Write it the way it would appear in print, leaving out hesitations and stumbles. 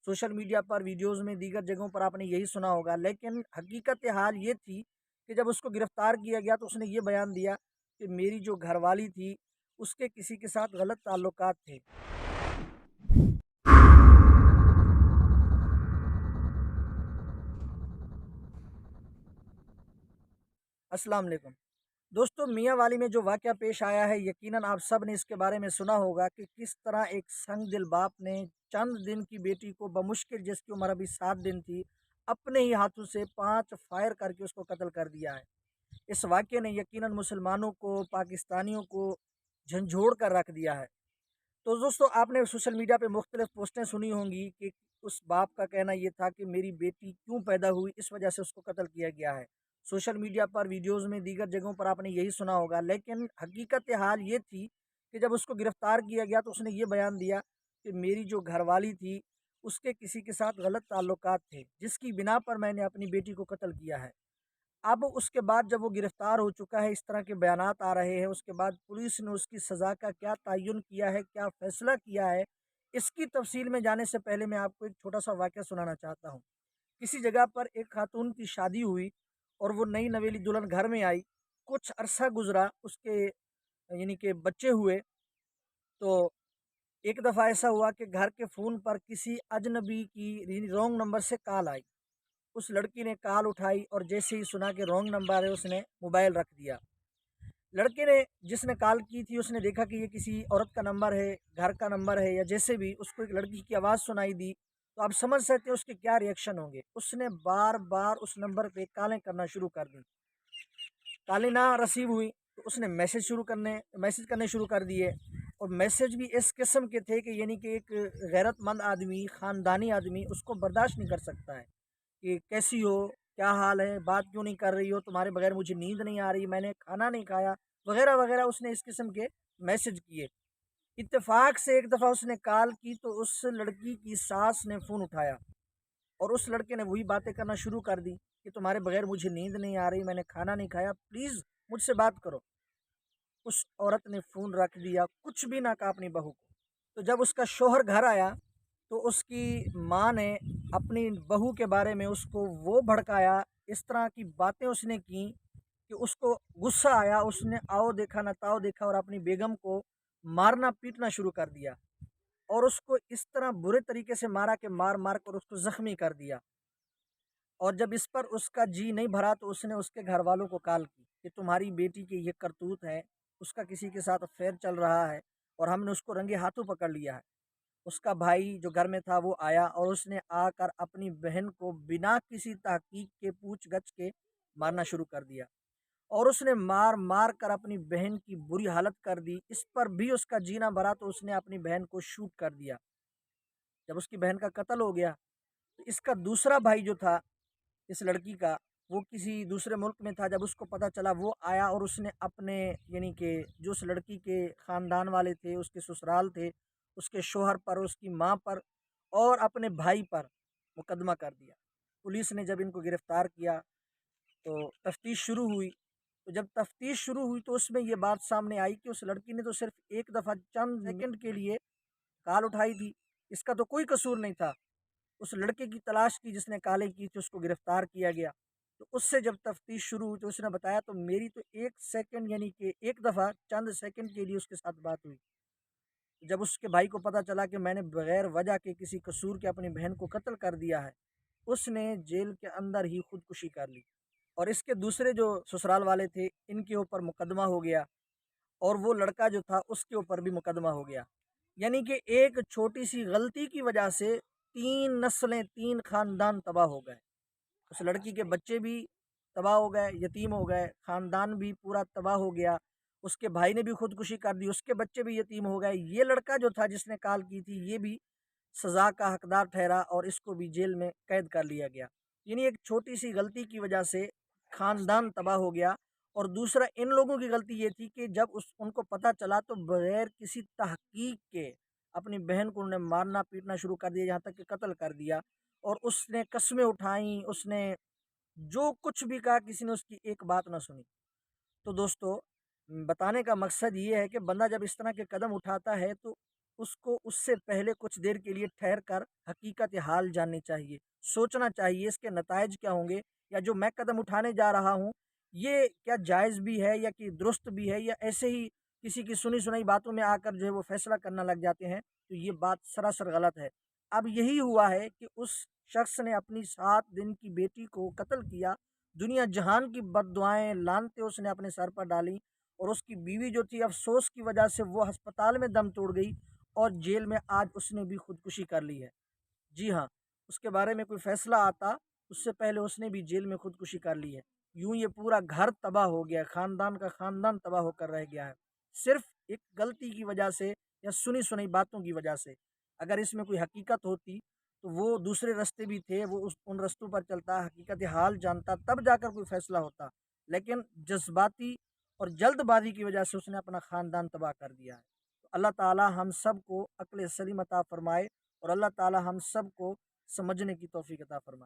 Social media पर, videos में, दीगर जगहों पर आपने यही सुना होगा। लेकिन हकीकत हाल ये थी कि जब उसको गिरफ़्तार किया गया तो उसने ये बयान दिया कि मेरी जो घरवाली थी, उसके किसी के साथ गलत ताल्लुकात थे। अस्सलाम वालेकुम। दोस्तों, मियाँ वाली में जो वाक़या पेश आया है, यकीनन आप सब ने इसके बारे में सुना होगा कि किस तरह एक संगदिल बाप ने चंद दिन की बेटी को बमुश्किल, जिसकी उम्र अभी 7 दिन थी, अपने ही हाथों से 5 फायर करके उसको कत्ल कर दिया है। इस वाक़ये ने यकीनन मुसलमानों को, पाकिस्तानियों को झंझोड़ कर रख दिया है। तो दोस्तों, आपने सोशल मीडिया पे मुख्तलिफ पोस्टें सुनी होंगी कि उस बाप का कहना ये था कि मेरी बेटी क्यों पैदा हुई, इस वजह से उसको कत्ल किया गया है। सोशल मीडिया पर, वीडियोज़ में, दीगर जगहों पर आपने यही सुना होगा। लेकिन हकीकत हाल ये थी कि जब उसको गिरफ़्तार किया गया तो उसने ये बयान दिया कि मेरी जो घरवाली थी, उसके किसी के साथ गलत ताल्लुकात थे, जिसकी बिना पर मैंने अपनी बेटी को कत्ल किया है। अब उसके बाद जब वो गिरफ़्तार हो चुका है, इस तरह के बयानात आ रहे हैं, उसके बाद पुलिस ने उसकी सज़ा का क्या तयन किया है, क्या फ़ैसला किया है, इसकी तफ़सील में जाने से पहले मैं आपको एक छोटा-सा वाक़या सुनाना चाहता हूँ। किसी जगह पर एक खातून की शादी हुई और वो नई नवेली दुल्हन घर में आई। कुछ अरसा गुज़रा, उसके यानी कि बच्चे हुए, तो एक दफ़ा ऐसा हुआ कि घर के फ़ोन पर किसी अजनबी की रॉन्ग नंबर से कॉल आई। उस लड़की ने कॉल उठाई और जैसे ही सुना कि रॉन्ग नंबर है, उसने मोबाइल रख दिया। लड़के ने, जिसने कॉल की थी, उसने देखा कि ये किसी औरत का नंबर है, घर का नंबर है या जैसे भी, उसको एक लड़की की आवाज़ सुनाई दी, तो आप समझ सकते हैं उसके क्या रिएक्शन होंगे। उसने बार-बार उस नंबर पे कॉलें करना शुरू कर दी। कॉलें ना रिसीव हुई तो उसने मैसेज करने शुरू कर दिए, और मैसेज भी इस किस्म के थे कि यानी कि एक गैरतमंद आदमी, ख़ानदानी आदमी उसको बर्दाश्त नहीं कर सकता है कि कैसी हो? क्या हाल है? बात क्यों नहीं कर रही हो? तुम्हारे बगैर मुझे नींद नहीं आ रही, मैंने खाना नहीं खाया, वगैरह-वगैरह उसने इस किस्म के मैसेज किए। इत्तेफ़ाक से एक दफ़ा उसने कॉल की तो उस लड़की की सास ने फ़ोन उठाया और उस लड़के ने वही बातें करना शुरू कर दी कि तुम्हारे बगैर मुझे नींद नहीं आ रही, मैंने खाना नहीं खाया, प्लीज़ मुझसे बात करो। उस औरत ने फ़ोन रख दिया, कुछ भी ना कहा अपनी बहू को। तो जब उसका शौहर घर आया, तो उसकी माँ ने अपनी बहू के बारे में उसको वो भड़काया, इस तरह की बातें उसने की कि उसको गुस्सा आया। उसने आओ देखा ना ताओ देखा और अपनी बेगम को मारना-पीटना शुरू कर दिया, और उसको इस तरह बुरे तरीके से मारा कि मार-मार कर उसको ज़ख्मी कर दिया। और जब इस पर उसका जी नहीं भरा तो उसने उसके घरवालों को कॉल की कि तुम्हारी बेटी की ये करतूत है, उसका किसी के साथ अफ़ेयर चल रहा है और हमने उसको रंगे हाथों पकड़ लिया है। उसका भाई जो घर में था वो आया और उसने आकर अपनी बहन को बिना किसी तहकीक के, पूछ-गछ के मारना शुरू कर दिया, और उसने मार-मार कर अपनी बहन की बुरी हालत कर दी। इस पर भी उसका जी ना भरा तो उसने अपनी बहन को शूट कर दिया। जब उसकी बहन का कत्ल हो गया, तो इसका दूसरा भाई जो था इस लड़की का, वो किसी दूसरे मुल्क में था। जब उसको पता चला, वो आया और उसने अपने यानी कि जो उस लड़की के ख़ानदान वाले थे, उसके ससुराल थे, उसके शौहर पर, उसकी माँ पर और अपने भाई पर मुकदमा कर दिया। पुलिस ने जब इनको गिरफ़्तार किया तो तफ्तीश शुरू हुई। तो जब तफ्तीश शुरू हुई तो उसमें ये बात सामने आई कि उस लड़की ने तो सिर्फ़ एक दफ़ा चंद सेकंड के लिए कॉल उठाई थी। इसका तो कोई कसूर नहीं था। उस लड़के की तलाश की जिसने काले की थी, उसको गिरफ्तार किया गया। तो उससे जब तफ्तीश शुरू हुई तो उसने बताया तो मेरी तो 1 सेकंड यानी कि एक दफ़ा चंद सेकंड के लिए उसके साथ बात हुई। जब उसके भाई को पता चला कि मैंने बगैर वजह के किसी कसूर के अपनी बहन को कत्ल कर दिया है, उसने जेल के अंदर ही खुदकुशी कर ली। और इसके दूसरे जो ससुराल वाले थे, इनके ऊपर मुकदमा हो गया, और वो लड़का जो था उसके ऊपर भी मुकदमा हो गया। यानी कि एक छोटी-सी गलती की वजह से 3 नस्लें, 3 ख़ानदान तबाह हो गए। उस लड़की के बच्चे भी तबाह हो गए, यतीम हो गए, ख़ानदान भी पूरा तबाह हो गया। उसके भाई ने भी खुदकुशी कर दी, उसके बच्चे भी यतीम हो गए। ये लड़का जो था जिसने कॉल की थी, ये भी सज़ा का हकदार ठहरा और इसको भी जेल में कैद कर लिया गया। यानी एक छोटी-सी गलती की वजह से ख़ानदान तबाह हो गया। और दूसरा, इन लोगों की गलती ये थी कि जब उनको पता चला तो बगैर किसी तहकीक के अपनी बहन को उन्होंने मारना-पीटना शुरू कर दिया, यहाँ तक कि कत्ल कर दिया। और उसने कस्में उठाई, उसने जो कुछ भी कहा, किसी ने उसकी एक बात ना सुनी। तो दोस्तों, बताने का मकसद ये है कि बंदा जब इस तरह के कदम उठाता है तो اس کو اس سے پہلے کچھ دیر کے لیے ٹھہر کر حقیقت حال جاننی چاہیے، سوچنا چاہیے اس کے نتائج کیا ہوں گے، یا جو میں قدم اٹھانے جا رہا ہوں یہ کیا جائز بھی ہے یا کہ درست بھی ہے، یا ایسے ہی کسی کی سنی سنائی باتوں میں آ کر جو ہے وہ فیصلہ کرنا لگ جاتے ہیں، تو یہ بات سراسر غلط ہے۔ اب یہی ہوا ہے کہ اس شخص نے اپنی 7 دن کی بیٹی کو قتل کیا، دنیا جہان کی بد دعائیں لانتے اس نے اپنے سر پر ڈالی، اور اس کی بیوی جو تھی افسوس کی وجہ سے وہ ہسپتال میں دم توڑ گئی، اور جیل میں آج اس نے بھی خودکشی کر لی ہے۔ جی ہاں، اس کے بارے میں کوئی فیصلہ آتا اس سے پہلے اس نے بھی جیل میں خودکشی کر لی ہے۔ یوں یہ پورا گھر تباہ ہو گیا ہے، خاندان کا خاندان تباہ ہو کر رہ گیا ہے، صرف ایک غلطی کی وجہ سے یا سنی سنی باتوں کی وجہ سے۔ اگر اس میں کوئی حقیقت ہوتی تو وہ دوسرے رستے بھی تھے، وہ ان رستوں پر چلتا، حقیقت حال جانتا، تب جا کر کوئی فیصلہ ہوتا، لیکن جذباتی اور جلد بازی کی وجہ سے اس نے اپنا خاندان تباہ کر دیا ہے۔ تو اللہ تعالی ہم سب کو عقل سلیم عطا فرمائے، اور اللہ تعالی ہم سب کو سمجھنے کی توفیق عطا فرمائے۔